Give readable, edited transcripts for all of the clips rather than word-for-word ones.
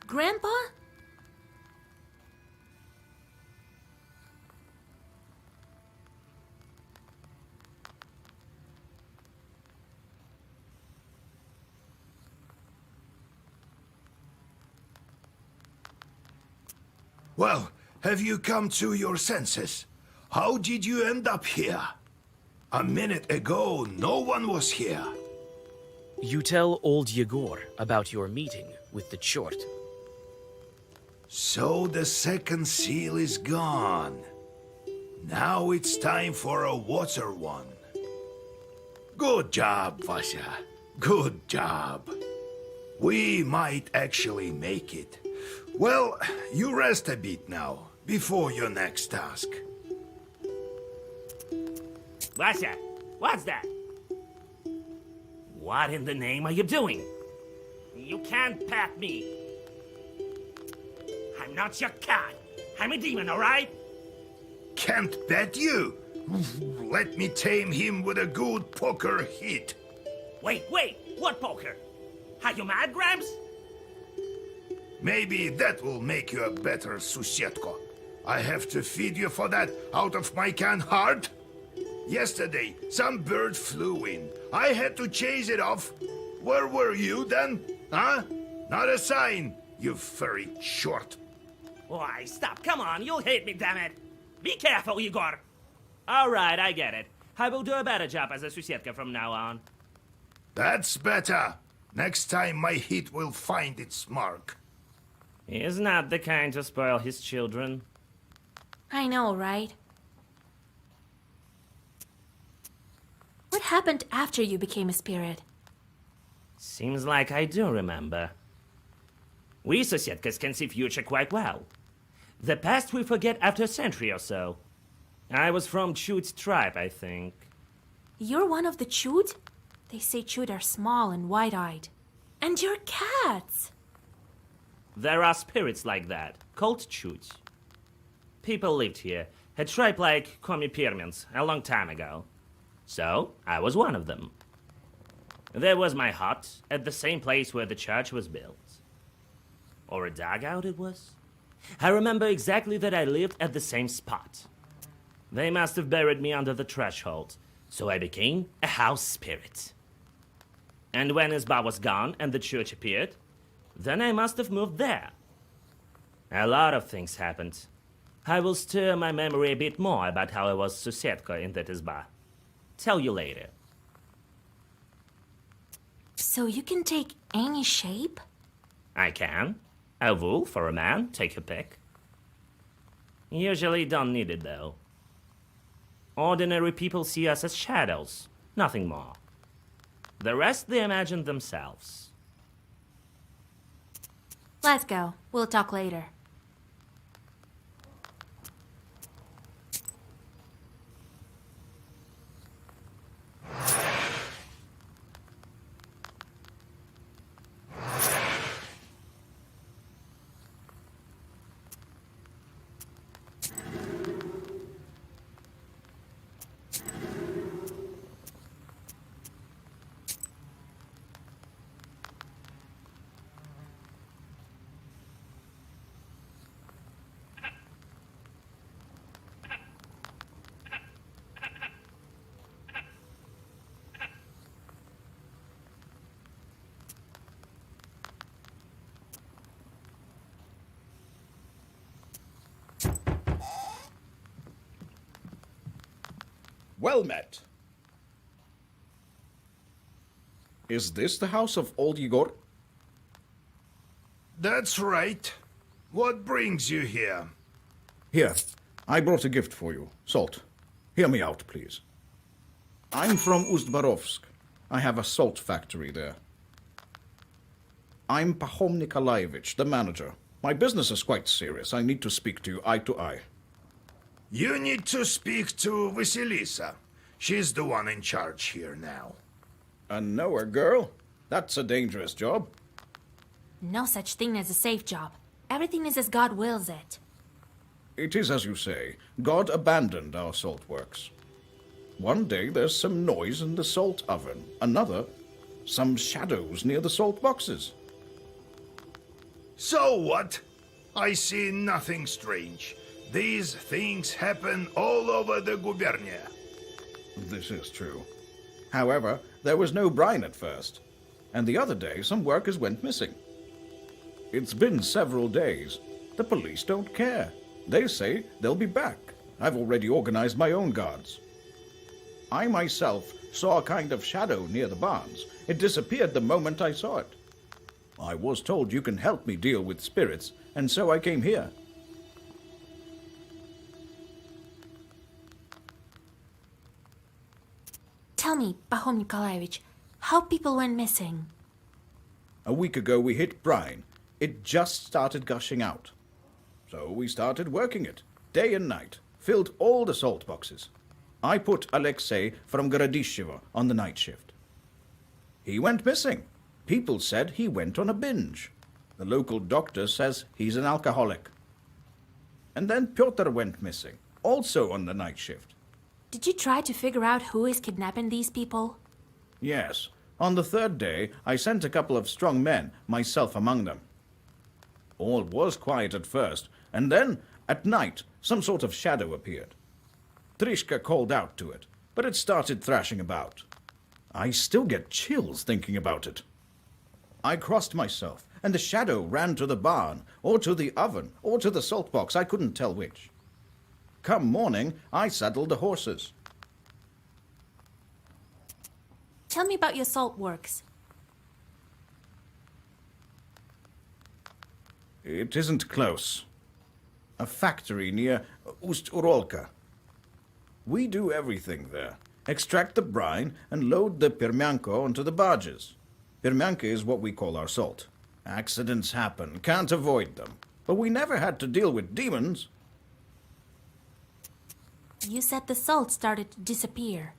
Grandpa? Well, have you come to your senses? How did you end up here? A minute ago, no one was here. You tell old Yegor about your meeting with the Chort. So the second seal is gone. Now it's time for a water one. Good job, Vasya. Good job. We might actually make it. Well, you rest a bit now, before your next task. Vasya, what's that? What in the name are you doing? You can't pat me. I'm not your cat. I'm a demon, all right? Can't bet you. Let me tame him with a good poker hit. Wait, what poker? Are you mad, Gramps? Maybe that will make you a better Susetko. I have to feed you for that out of my canned heart? Yesterday, some bird flew in. I had to chase it off. Where were you then? Huh? Not a sign, you furry short. Why, stop, come on, you'll hate me, damn it. Be careful, Igor. All right, I get it. I will do a better job as a Susetka from now on. That's better. Next time my hit will find its mark. He's not the kind to spoil his children. I know, right? What happened after you became a spirit? Seems like I do remember. We Susetkas can see future quite well. The past we forget after a century or so. I was from Chut's tribe, I think. You're one of the Chut? They say Chut are small and wide-eyed. And you're cats! There are spirits like that, called Chut. People lived here, a tribe like Komi-Pyrmins, a long time ago. So, I was one of them. There was my hut, at the same place where the church was built. Or a dugout it was? I remember exactly that I lived at the same spot. They must have buried me under the threshold, so I became a house spirit. And when Isba was gone and the church appeared, then I must have moved there. A lot of things happened. I will stir my memory a bit more about how I was Susetka in that Isba. Tell you later. So you can take any shape? I can. A wolf or a man, take your pick. Usually don't need it though. Ordinary people see us as shadows, nothing more. The rest they imagine themselves. Let's go. We'll talk later. Well met. Is this the house of old Igor? That's right. What brings you here? Here, I brought a gift for you. Salt. Hear me out, please. I'm from Ust-Barovsk. I have a salt factory there. I'm Pahom Nikolaevich, the manager. My business is quite serious. I need to speak to you eye to eye. You need to speak to Vasilisa. She's the one in charge here now. A knower girl? That's a dangerous job. No such thing as a safe job. Everything is as God wills it. It is as you say. God abandoned our salt works. One day there's some noise in the salt oven. Another, some shadows near the salt boxes. So what? I see nothing strange. These things happen all over the gubernia. This is true. However, there was no brine at first, and the other day some workers went missing. It's been several days. The police don't care. They say they'll be back. I've already organized my own guards. I myself saw a kind of shadow near the barns. It disappeared the moment I saw it. I was told you can help me deal with spirits, and so I came here. Tell me, Pahom Nikolaevich, how people went missing. A week ago we hit brine. It just started gushing out. So we started working it, day and night, filled all the salt boxes. I put Alexei from Gorodishevo on the night shift. He went missing. People said he went on a binge. The local doctor says he's an alcoholic. And then Pyotr went missing, also on the night shift. Did you try to figure out who is kidnapping these people? Yes, on the third day I sent a couple of strong men, myself among them. All was quiet at first, and then, at night, some sort of shadow appeared. Trishka called out to it, but it started thrashing about. I still get chills thinking about it. I crossed myself, and the shadow ran to the barn, or to the oven, or to the salt box, I couldn't tell which. Come morning, I saddled the horses. Tell me about your salt works. It isn't close. A factory near Ust-Urolka. We do everything there. Extract the brine and load the permianko onto the barges. Permianka is what we call our salt. Accidents happen, can't avoid them. But we never had to deal with demons. You said the salt started to disappear.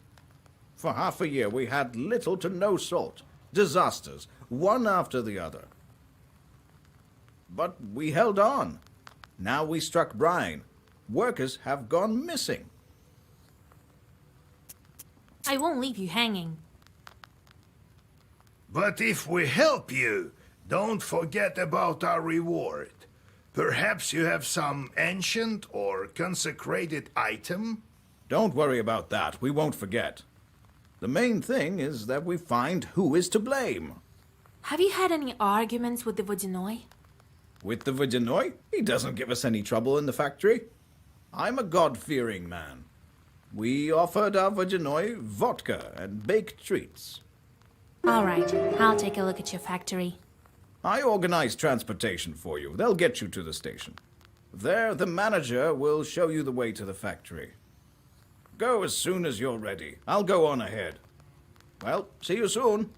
For half a year we had little to no salt. Disasters, one after the other. But we held on. Now we struck brine. Workers have gone missing. I won't leave you hanging. But if we help you, don't forget about our reward. Perhaps you have some ancient or consecrated item? Don't worry about that. We won't forget. The main thing is that we find who is to blame. Have you had any arguments with the Vodyanoi? With the Vodyanoi, he doesn't give us any trouble in the factory. I'm a God-fearing man. We offered our Vodyanoi vodka and baked treats. All right, I'll take a look at your factory. I organized transportation for you. They'll get you to the station. There, the manager will show you the way to the factory. Go as soon as you're ready. I'll go on ahead. Well, see you soon.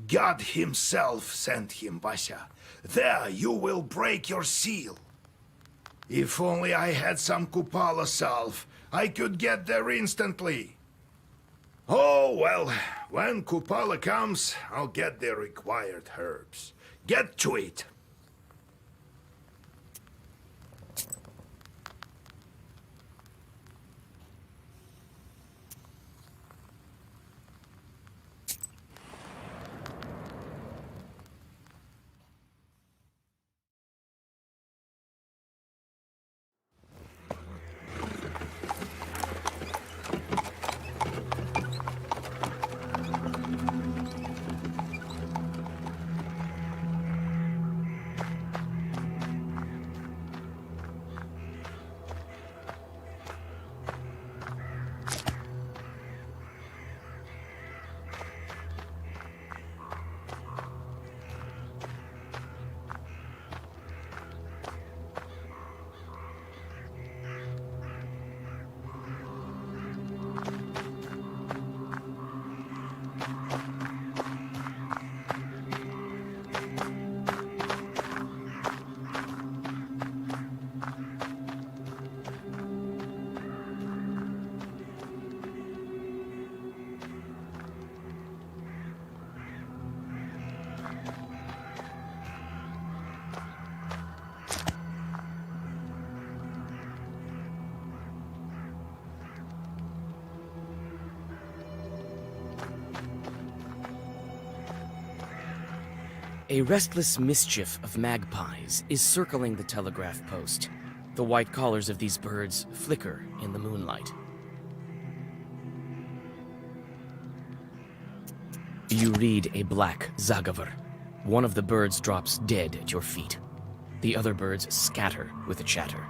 God himself sent him, Vasya. There you will break your seal. If only I had some Kupala salve, I could get there instantly. Oh, well, when Kupala comes, I'll get the required herbs. Get to it. A restless mischief of magpies is circling the telegraph post. The white collars of these birds flicker in the moonlight. You read a black Zagavur. One of the birds drops dead at your feet. The other birds scatter with a chatter.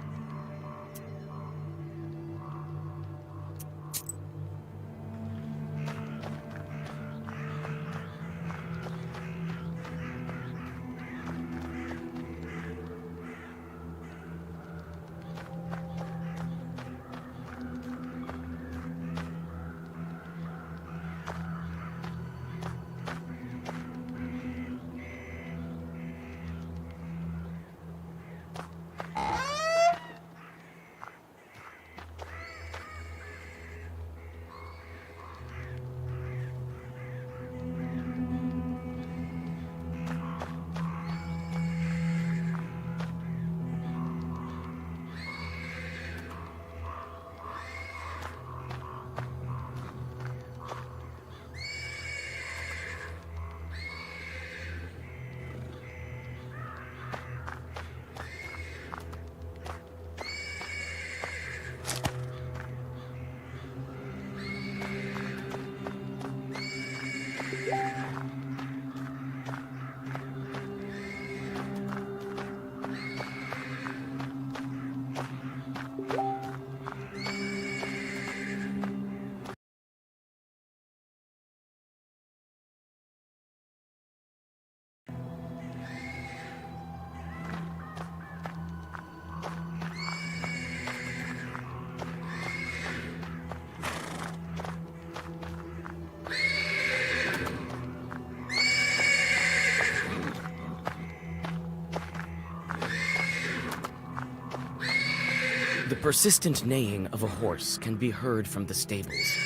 The persistent neighing of a horse can be heard from the stables.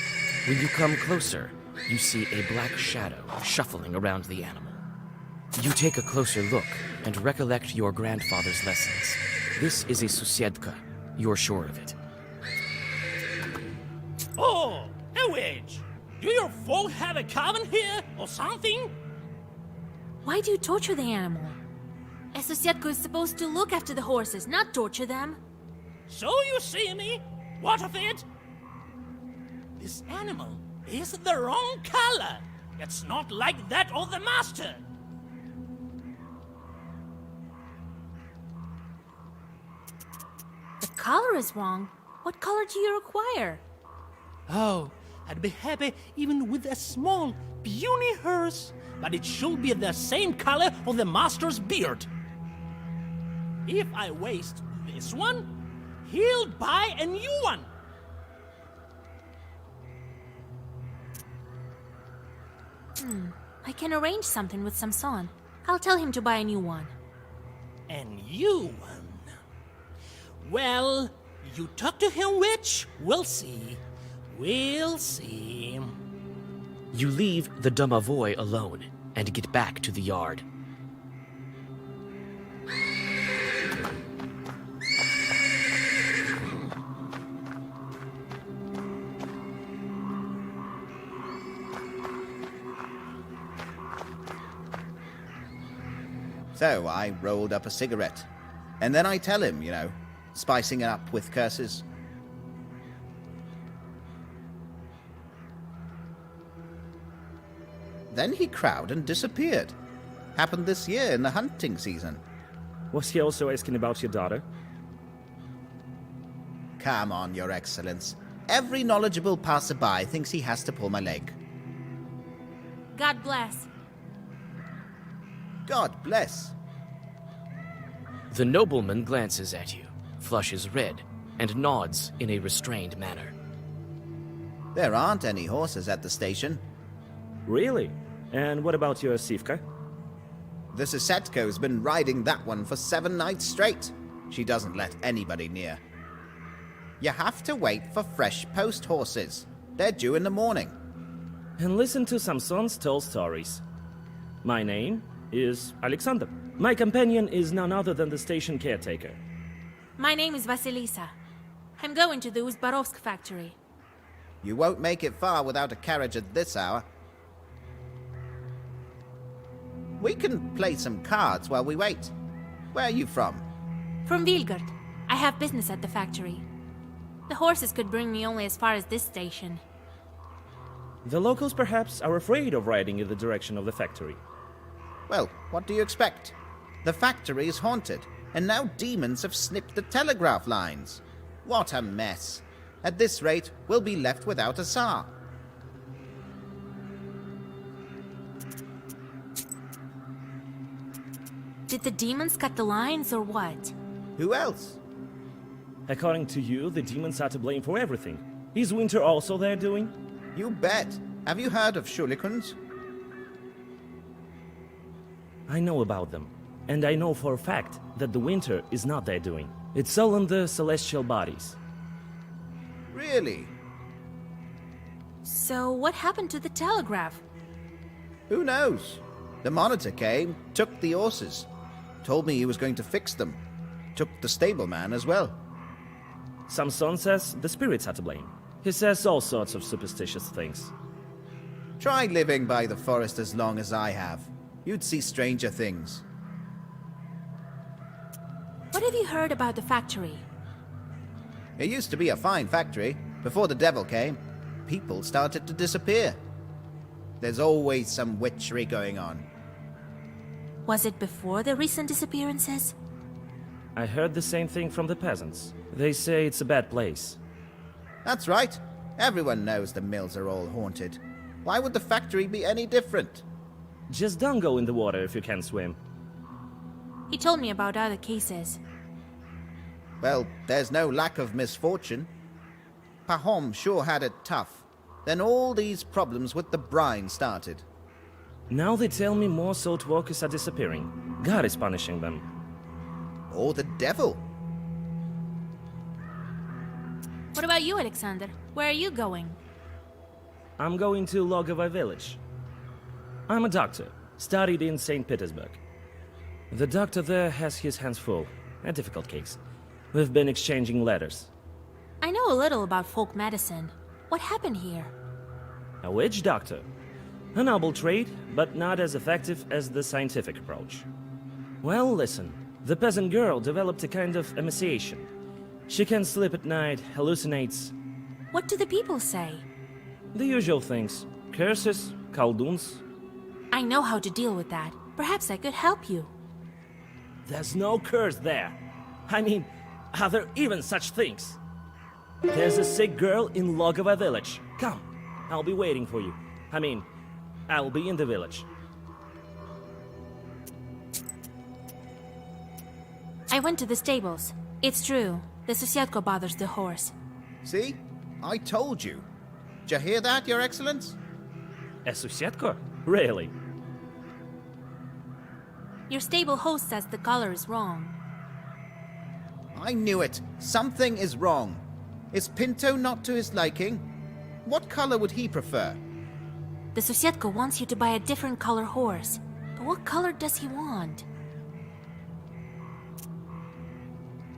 When you come closer, you see a black shadow shuffling around the animal. You take a closer look and recollect your grandfather's lessons. This is a Susiedka. You're sure of it. Oh, a witch! Do your folk have a coven here or something? Why do you torture the animal? A Susiedko is supposed to look after the horses, not torture them. So you see me? What of it? This animal is the wrong color. It's not like that of the master. The color is wrong. What color do you require? Oh, I'd be happy even with a small, puny horse, but it should be the same color of the master's beard. If I waste this one, he'll buy a new one. I can arrange something with Samson. I'll tell him to buy a new one. A new one? Well, you talk to him, witch. We'll see. We'll see. You leave the Domavoy alone and get back to the yard. So I rolled up a cigarette. And then I tell him, spicing it up with curses. Then he crowed and disappeared. Happened this year in the hunting season. Was he also asking about your daughter? Come on, Your Excellence. Every knowledgeable passerby thinks he has to pull my leg. God bless. God bless. The nobleman glances at you, flushes red, and nods in a restrained manner. There aren't any horses at the station. Really? And what about your Sivka? The Susetko's been riding that one for 7 nights straight. She doesn't let anybody near. You have to wait for fresh post horses. They're due in the morning. And listen to Samson's tall stories. My name is Alexander. My companion is none other than the station caretaker. My name is Vasilisa. I'm going to the Uzbarovsk factory. You won't make it far without a carriage at this hour. We can play some cards while we wait. Where are you from? From Vilgard. I have business at the factory. The horses could bring me only as far as this station. The locals perhaps are afraid of riding in the direction of the factory. Well, what do you expect? The factory is haunted, and now demons have snipped the telegraph lines. What a mess. At this rate, we'll be left without a Tsar. Did the demons cut the lines or what? Who else? According to you, the demons are to blame for everything. Is winter also their doing? You bet. Have you heard of Shurikens? I know about them. And I know for a fact that the winter is not their doing. It's all in the celestial bodies. Really? So what happened to the telegraph? Who knows? The monitor came, took the horses. Told me he was going to fix them. Took the stableman as well. Samson says the spirits are to blame. He says all sorts of superstitious things. Try living by the forest as long as I have. You'd see stranger things. What have you heard about the factory? It used to be a fine factory. Before the devil came, people started to disappear. There's always some witchery going on. Was it before the recent disappearances? I heard the same thing from the peasants. They say it's a bad place. That's right. Everyone knows the mills are all haunted. Why would the factory be any different? Just don't go in the water if you can't swim. He told me about other cases. Well, there's no lack of misfortune. Pahom sure had it tough. Then all these problems with the brine started. Now they tell me more salt workers are disappearing. God is punishing them. Or the devil. What about you, Alexander? Where are you going? I'm going to Logovy village. I'm a doctor, studied in St. Petersburg. The doctor there has his hands full. A difficult case. We've been exchanging letters. I know a little about folk medicine. What happened here? A witch doctor. A noble trade, but not as effective as the scientific approach. Well, listen. The peasant girl developed a kind of emaciation. She can sleep at night, hallucinates. What do the people say? The usual things. Curses, kolduns. I know how to deal with that. Perhaps I could help you. There's no curse there. I mean, are there even such things? There's a sick girl in Logovy village. Come, I'll be waiting for you. I mean, I'll be in the village. I went to the stables. It's true. The Susiatko bothers the horse. See? I told you. Did you hear that, Your Excellence? A Susiatko? Really? Your stable host says the color is wrong. I knew it. Something is wrong. Is Pinto not to his liking? What color would he prefer? The Susiatko wants you to buy a different color horse. But what color does he want?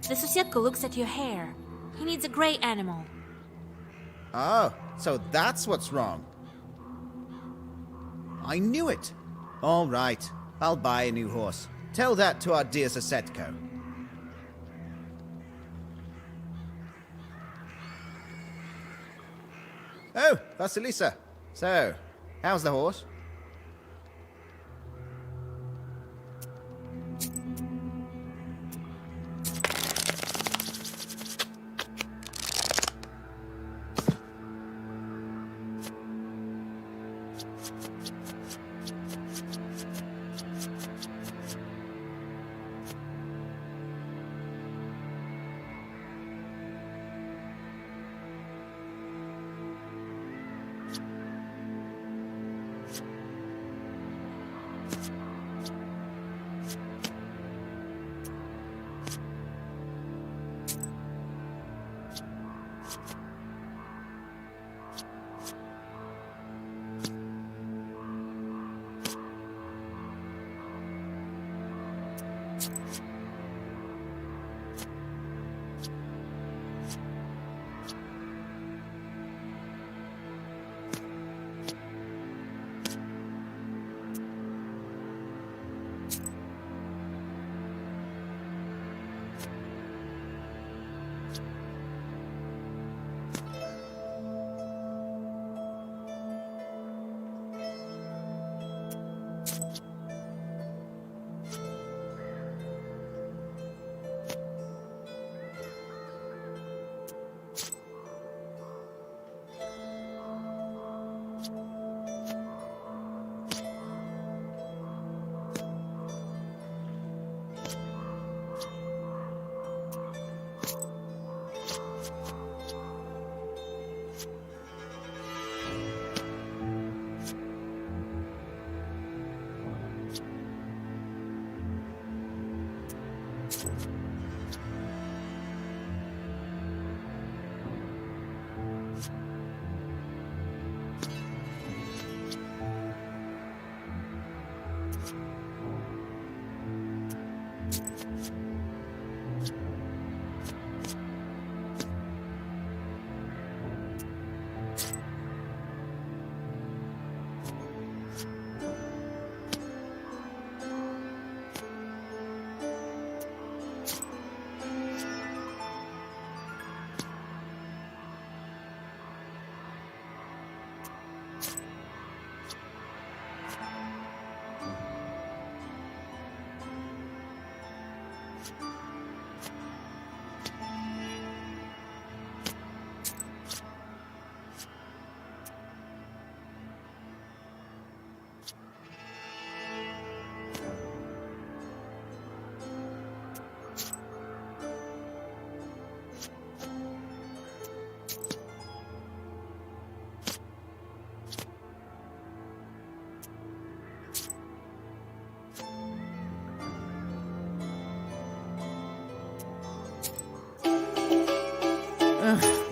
The Susiatko looks at your hair. He needs a gray animal. Oh, so that's what's wrong. I knew it. All right, I'll buy a new horse. Tell that to our dear Susetko. Oh, Vasilisa. So, how's the horse?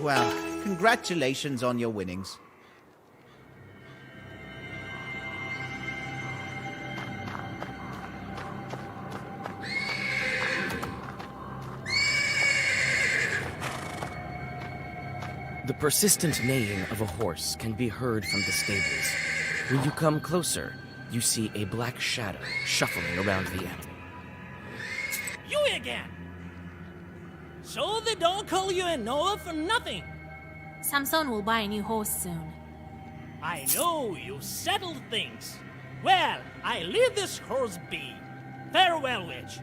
Well, congratulations on your winnings. The persistent neighing of a horse can be heard from the stables. When you come closer, you see a black shadow shuffling around the animal. You again! So they don't call you a Noah for nothing. Samson will buy a new horse soon. I know you settled things. Well, I leave this horse be. Farewell, witch.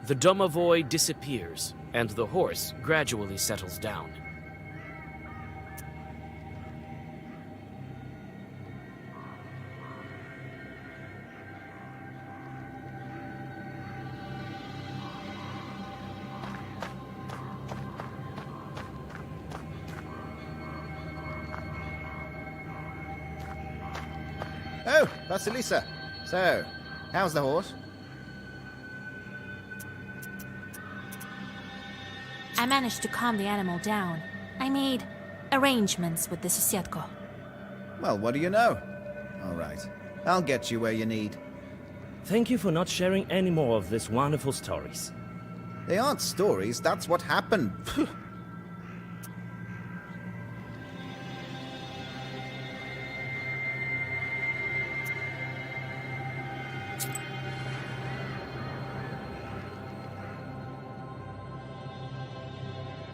The domovoi disappears, and the horse gradually settles down. Oh, Vasilisa. So, how's the horse? I managed to calm the animal down. I made arrangements with the Susietko. Well, what do you know? All right. I'll get you where you need. Thank you for not sharing any more of these wonderful stories. They aren't stories, that's what happened.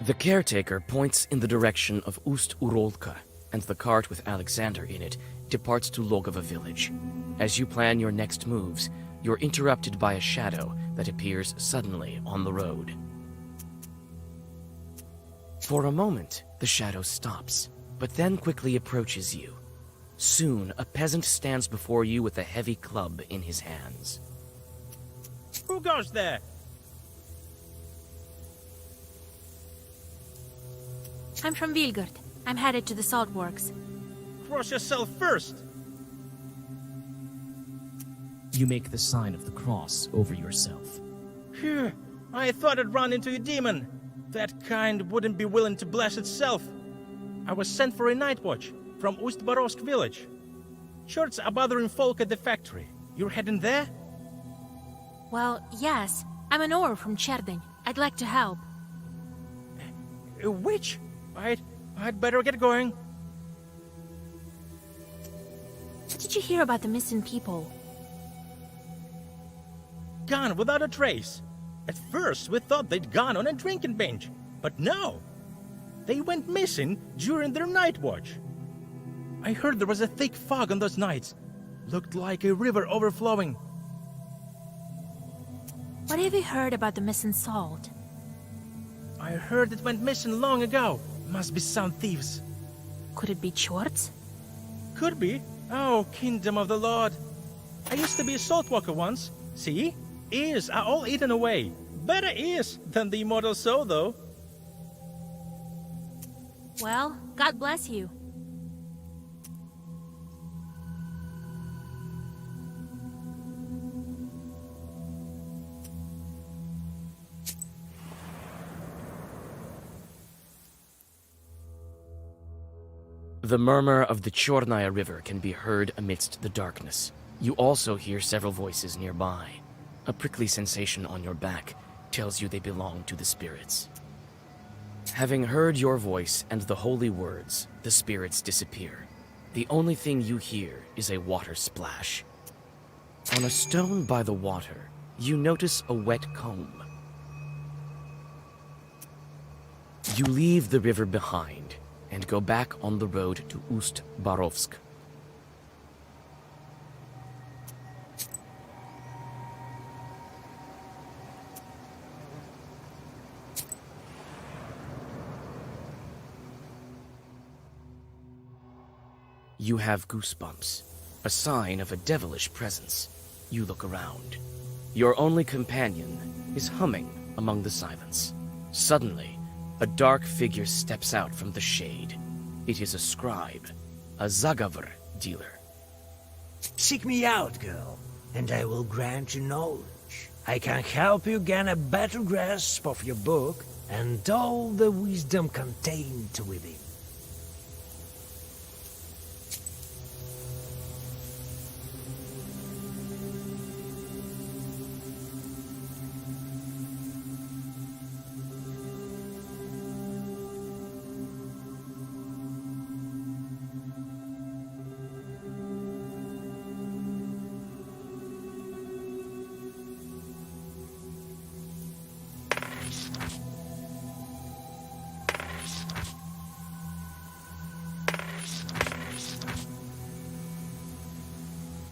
The caretaker points in the direction of Ust-Urolka, and the cart with Alexander in it departs to Logova village. As you plan your next moves, you're interrupted by a shadow that appears suddenly on the road. For a moment, the shadow stops, but then quickly approaches you. Soon, a peasant stands before you with a heavy club in his hands. Who goes there? I'm from Vilgard. I'm headed to the salt works. Cross yourself first. You make the sign of the cross over yourself. Phew, I thought I'd run into a demon. That kind wouldn't be willing to bless itself. I was sent for a night watch from Ust-Barovsk village. Shorts are bothering folk at the factory. You're heading there? Well, yes. I'm an Or from Cherdyn. I'd like to help. A witch? I'd better get going. What did you hear about the missing people? Gone without a trace. At first, we thought they'd gone on a drinking binge, but no. They went missing during their night watch. I heard there was a thick fog on those nights. Looked like a river overflowing. What have you heard about the missing salt? I heard it went missing long ago. Must be some thieves. Could it be Chorts? Could be. Oh, kingdom of the Lord. I used to be a salt walker once. See? Ears are all eaten away. Better ears than the immortal soul, though. Well, God bless you. The murmur of the Chornaya River can be heard amidst the darkness. You also hear several voices nearby. A prickly sensation on your back tells you they belong to the spirits. Having heard your voice and the holy words, the spirits disappear. The only thing you hear is a water splash. On a stone by the water, you notice a wet comb. You leave the river behind and go back on the road to Ust-Barovsk. You have goosebumps, a sign of a devilish presence. You look around. Your only companion is humming among the silence. Suddenly, a dark figure steps out from the shade. It is a scribe, a Zagavr dealer. Seek me out, girl, and I will grant you knowledge. I can help you gain a better grasp of your book and all the wisdom contained within.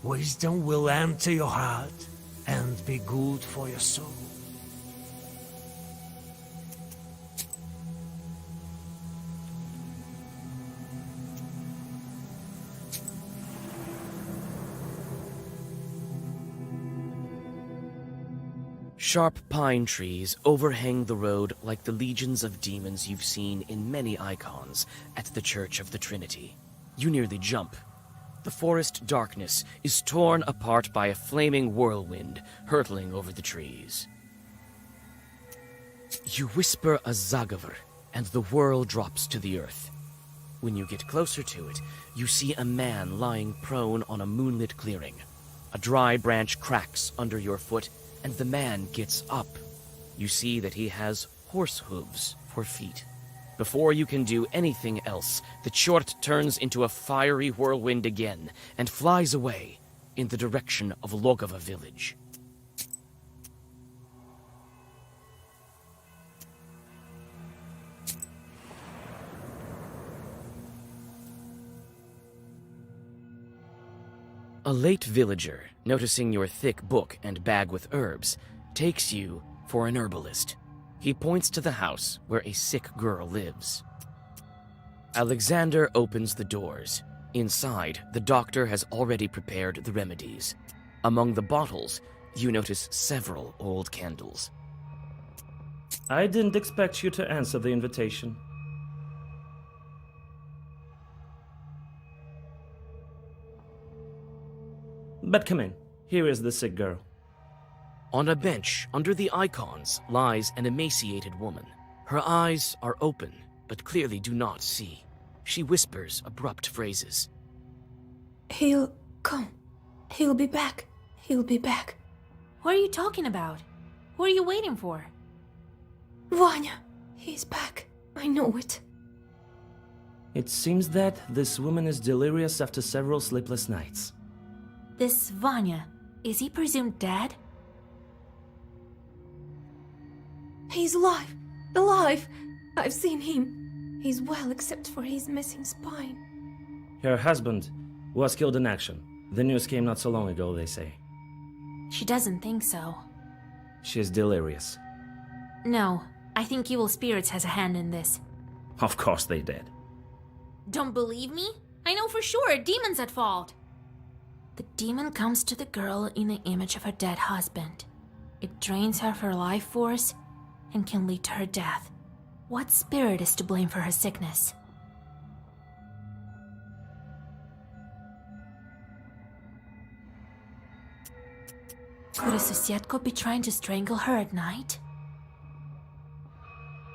Wisdom will enter your heart and be good for your soul. Sharp pine trees overhang the road like the legions of demons you've seen in many icons at the Church of the Trinity. You nearly jump. The forest darkness is torn apart by a flaming whirlwind hurtling over the trees. You whisper a Zagavr, and the whirl drops to the earth. When you get closer to it, you see a man lying prone on a moonlit clearing. A dry branch cracks under your foot, and the man gets up. You see that he has horse hooves for feet. Before you can do anything else, the Chort turns into a fiery whirlwind again and flies away in the direction of Logova village. A late villager, noticing your thick book and bag with herbs, takes you for an herbalist. He points to the house where a sick girl lives. Alexander opens the doors. Inside, the doctor has already prepared the remedies. Among the bottles, you notice several old candles. I didn't expect you to answer the invitation. But come in. Here is the sick girl. On a bench under the icons lies an emaciated woman. Her eyes are open, but clearly do not see. She whispers abrupt phrases. He'll come. He'll be back. He'll be back. What are you talking about? What are you waiting for? Vanya, he's back. I know it. It seems that this woman is delirious after several sleepless nights. This Vanya, is he presumed dead? He's alive! Alive! I've seen him. He's well except for his missing spine. Her husband was killed in action. The news came not so long ago, they say. She doesn't think so. She is delirious. No, I think evil spirits has a hand in this. Of course they did. Don't believe me? I know for sure a demon's at fault. The demon comes to the girl in the image of her dead husband. It drains her of her life force and can lead to her death. What spirit is to blame for her sickness? Could a Susietko be trying to strangle her at night?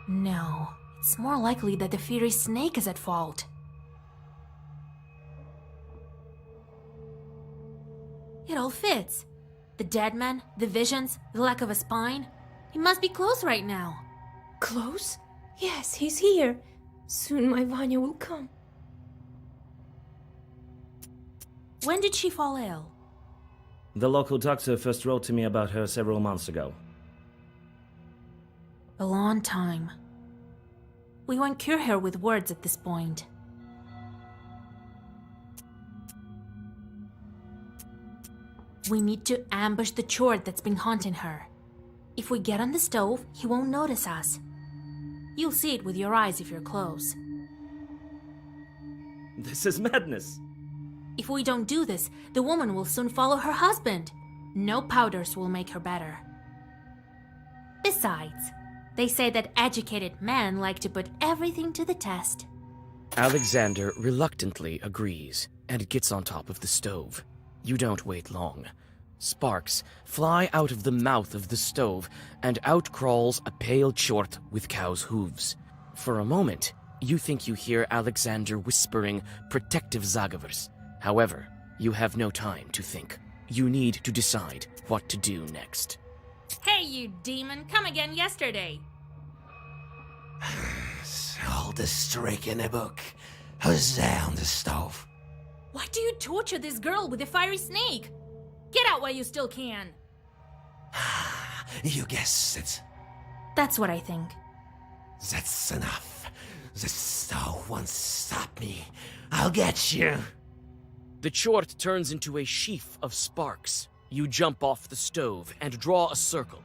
No, it's more likely that the fiery snake is at fault. all fits. The dead man, the visions, the lack of a spine. He must be close right now. Close? Yes, he's here. Soon my Vanya will come. When did she fall ill? The local doctor first wrote to me about her several months ago. A long time. We won't cure her with words at this point. We need to ambush the chord that's been haunting her. If we get on the stove, he won't notice us. You'll see it with your eyes if you're close. This is madness. If we don't do this, the woman will soon follow her husband. No powders will make her better. Besides, they say that educated men like to put everything to the test. Alexander reluctantly agrees and gets on top of the stove. You don't wait long. Sparks fly out of the mouth of the stove, and out crawls a pale chort with cow's hooves. For a moment, you think you hear Alexander whispering protective Zagavers. However, you have no time to think. You need to decide what to do next. Hey, you demon, come again yesterday. All the streak in the book. Who's there on the stove? Why do you torture this girl with a fiery snake? Get out while you still can. You guessed it. That's what I think. That's enough. The stove won't stop me. I'll get you. The chort turns into a sheaf of sparks. You jump off the stove and draw a circle.